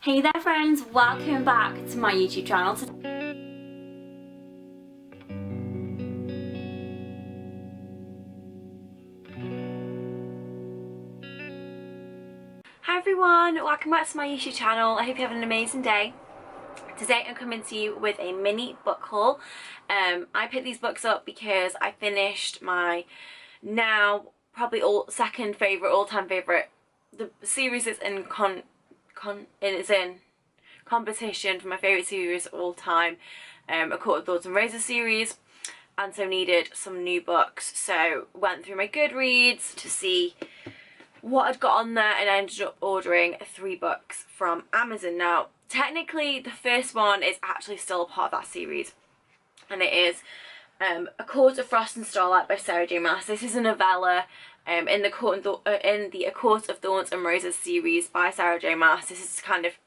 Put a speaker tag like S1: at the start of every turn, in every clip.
S1: Hey there friends, welcome back to my YouTube channel. Hi everyone, welcome back to my YouTube channel. I hope you're having an amazing day. Today I'm coming to you with a mini book haul. I picked these books up because I finished my now probably second favourite, all-time favourite. The series is in competition for my favourite series of all time, A Court of Thorns and Roses series, and so needed some new books. So went through my Goodreads to see what I'd got on there, and I ended up ordering 3 books from Amazon. Now technically the first one is actually still a part of that series, and it is A Court of Frost and Starlight by Sarah J Maas. This is a novella in the A Court of Thorns and Roses series by Sarah J Maas. This is kind of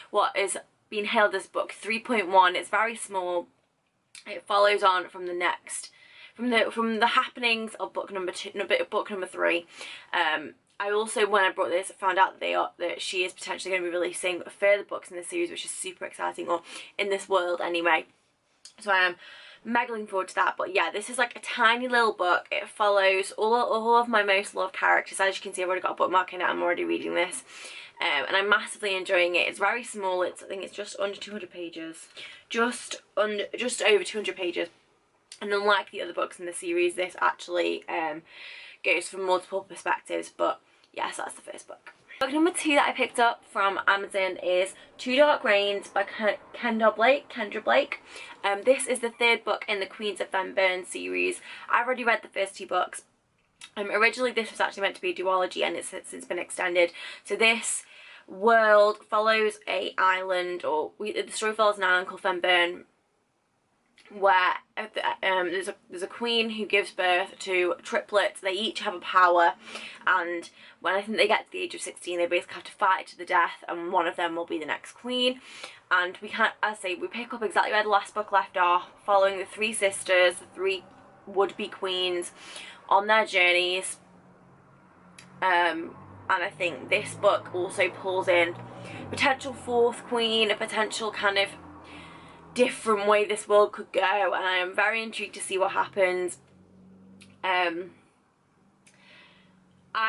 S1: what is being hailed as book 3.1. It's very small. It follows on from the next, from the happenings of book number 3. I also, when I brought this, found out that she is potentially going to be releasing further books in this series, which is super exciting, or in this world anyway. So I am mega looking forward to that. But yeah, this is like a tiny little book. It follows all of my most loved characters. As you can see, I've already got a bookmark in it. I'm already reading this. And I'm massively enjoying it. It's very small. I think it's just under 200 pages. Just over 200 pages. And unlike the other books in the series, this actually goes from multiple perspectives. But yes, that's the first book. Book number 2 that I picked up from Amazon is Two Dark Reigns by Kendra Blake. This is the 3rd book in the Queens of Sunburn series. I've already read the first 2 books. Originally this was actually meant to be a duology, and it's since been extended. So this world follows the story follows an island called Sunburn, where there's a queen who gives birth to triplets. They each have a power, and when I think they get to the age of 16, they basically have to fight to the death, and one of them will be the next queen. And we can't, as I say, we pick up exactly where the last book left off, following the 3 sisters, the 3 would-be queens, on their journeys. And I think this book also pulls in potential 4th queen, a potential kind of different way this world could go, and I am very intrigued to see what happens. I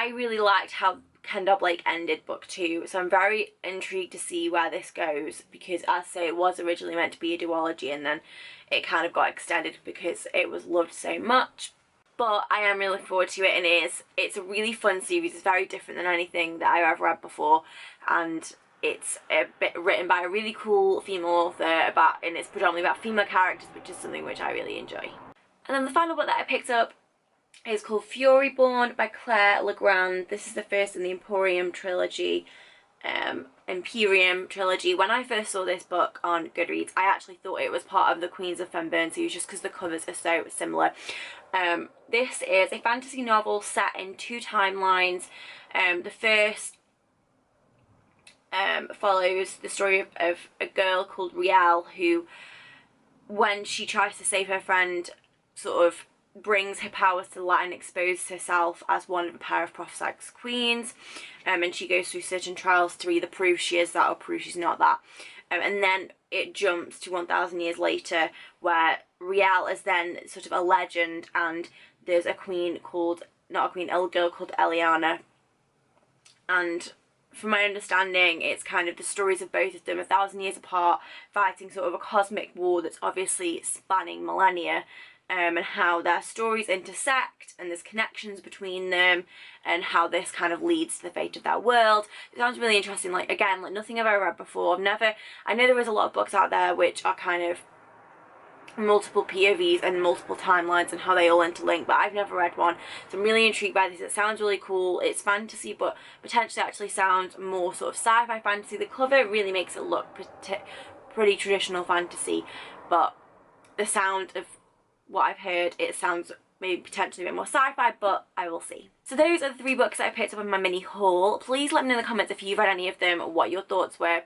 S1: really liked how Kendra Blake ended book 2, so I'm very intrigued to see where this goes, because as I say, it was originally meant to be a duology, and then it kind of got extended because it was loved so much. But I am really looking forward to it, and it's a really fun series. It's very different than anything that I've ever read before, and it's written by a really cool female author, and it's predominantly about female characters, which is something which I really enjoy. And then the final book that I picked up is called Furyborn by Claire Legrand. This is the first in the Imperium trilogy. When I first saw this book on Goodreads, I actually thought it was part of the Queens of Sunburn series, just because the covers are so similar. This is a fantasy novel set in 2 timelines. The first follows the story of a girl called Riel, who, when she tries to save her friend, sort of brings her powers to light and exposes herself as one of a pair of prophesied queens, and she goes through certain trials to either prove she is that or prove she's not that. And then it jumps to 1,000 years later, where Riel is then sort of a legend, and there's a queen called, not a queen, a girl called Eliana. And from my understanding, it's kind of the stories of both of them 1,000 years apart, fighting sort of a cosmic war that's obviously spanning millennia, and how their stories intersect, and there's connections between them, and how this kind of leads to the fate of that world. It sounds really interesting. Like, again, like nothing I've ever read before. I know there is a lot of books out there which are kind of multiple POVs and multiple timelines and how they all interlink, but I've never read one, so I'm really intrigued by this. It sounds really cool. It's fantasy, but potentially actually sounds more sort of sci-fi fantasy. The cover really makes it look pretty traditional fantasy, but the sound of what I've heard, it sounds maybe potentially a bit more sci-fi, but I will see. So those are the 3 books that I picked up in my mini haul. Please let me know in the comments if you've read any of them, what your thoughts were,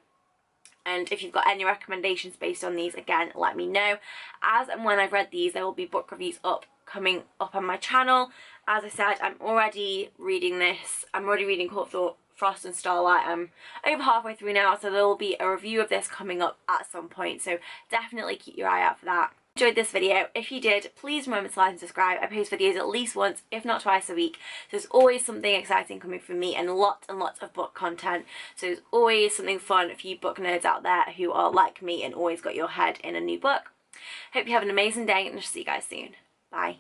S1: and if you've got any recommendations based on these. Again, let me know. As and when I've read these, there will be book reviews coming up on my channel. As I said, I'm already reading this. I'm already reading Court of Frost and Starlight. I'm over halfway through now, so there will be a review of this coming up at some point, so definitely keep your eye out for that. Enjoyed this video. If you did, please remember to like and subscribe. I post videos at least once, if not twice a week. So there's always something exciting coming from me and lots of book content. So there's always something fun for you book nerds out there who are like me and always got your head in a new book. Hope you have an amazing day and I'll see you guys soon. Bye.